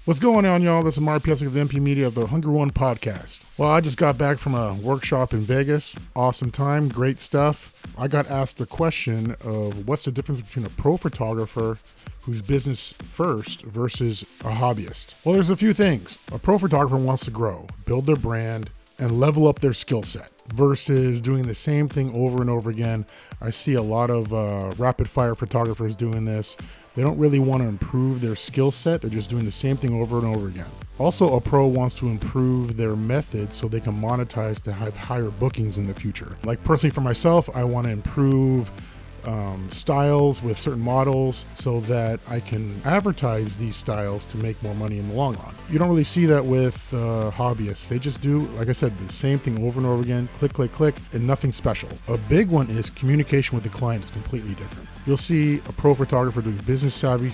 What's going on, y'all? This is Mark Piesek of the MP Media of the Hungry One podcast. Well, I just got back from a workshop in Vegas. Awesome time, great stuff. I got asked the question of what's the difference between a pro photographer who's business first versus a hobbyist. Well, there's a few things. A pro photographer wants to grow, build their brand, and level up their skill set versus doing the same thing over and over again. I see a lot of rapid fire photographers doing this. They don't really want to improve their skill set. They're just doing the same thing over and over again. Also, a pro wants to improve their method so they can monetize to have higher bookings in the future. Like personally for myself, I want to improve styles with certain models so that I can advertise these styles to make more money in the long run. You don't really see that with hobbyists. They just do, like I said, the same thing over and over again, click, click, click, and nothing special. A big one is communication with the client is completely different. You'll see a pro photographer doing business savvy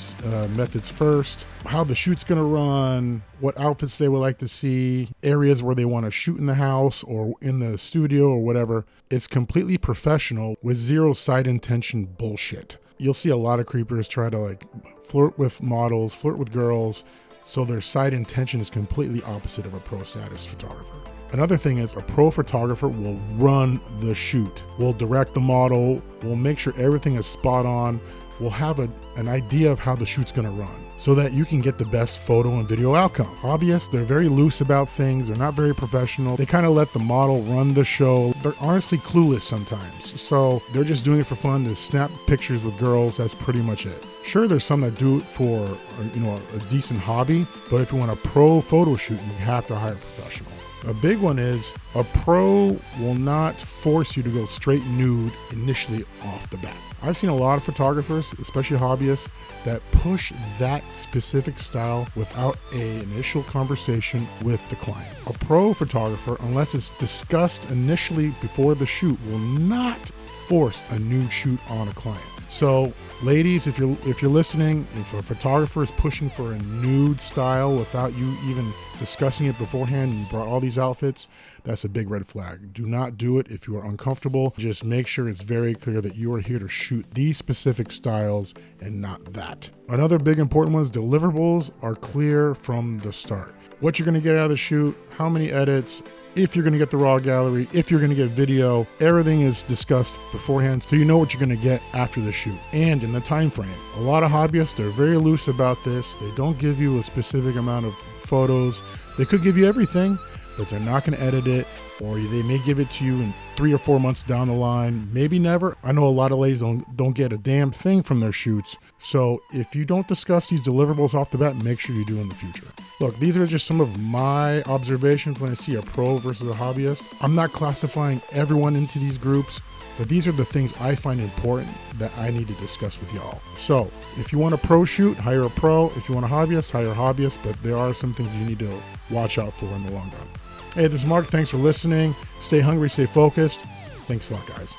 methods first, how the shoot's gonna run, what outfits they would like to see, areas where they want to shoot in the house or in the studio or whatever. It's completely professional with zero side intention bullshit. You'll see a lot of creepers try to flirt with models, flirt with girls, so their side intention is completely opposite of a pro status photographer. Another thing is a pro photographer will run the shoot, will direct the model, will make sure everything is spot on, will have an idea of how the shoot's gonna run so that you can get the best photo and video outcome. Hobbyists, they're very loose about things. They're not very professional. They kind of let the model run the show. They're honestly clueless sometimes. So they're just doing it for fun to snap pictures with girls. That's pretty much it. Sure, there's some that do it for a decent hobby, but if you want a pro photo shoot, you have to hire a professional. A big one is a pro will not force you to go straight nude initially off the bat. I've seen a lot of photographers, especially hobbyists, that push that specific style without an initial conversation with the client. A pro photographer, unless it's discussed initially before the shoot, will not force a nude shoot on a client. So ladies, if you're listening, if a photographer is pushing for a nude style without you even discussing it beforehand, and you brought all these outfits, that's a big red flag. Do not do it if you are uncomfortable. Just make sure it's very clear that you are here to shoot these specific styles and not that. Another big important one is deliverables are clear from the start. What you're gonna get out of the shoot, how many edits, if you're gonna get the raw gallery, if you're gonna get video, everything is discussed beforehand so you know what you're gonna get after the shoot and in the time frame. A lot of hobbyists, they're very loose about this. They don't give you a specific amount of photos. They could give you everything, but they're not gonna edit it, or they may give it to you in 3 or 4 months down the line, maybe never. I know a lot of ladies don't get a damn thing from their shoots. So if you don't discuss these deliverables off the bat, make sure you do in the future. Look, these are just some of my observations when I see a pro versus a hobbyist. I'm not classifying everyone into these groups, but these are the things I find important that I need to discuss with y'all. So if you want a pro shoot, hire a pro. If you want a hobbyist, hire a hobbyist, but there are some things you need to watch out for in the long run. Hey, this is Mark. Thanks for listening. Stay hungry, stay focused. Thanks a lot, guys.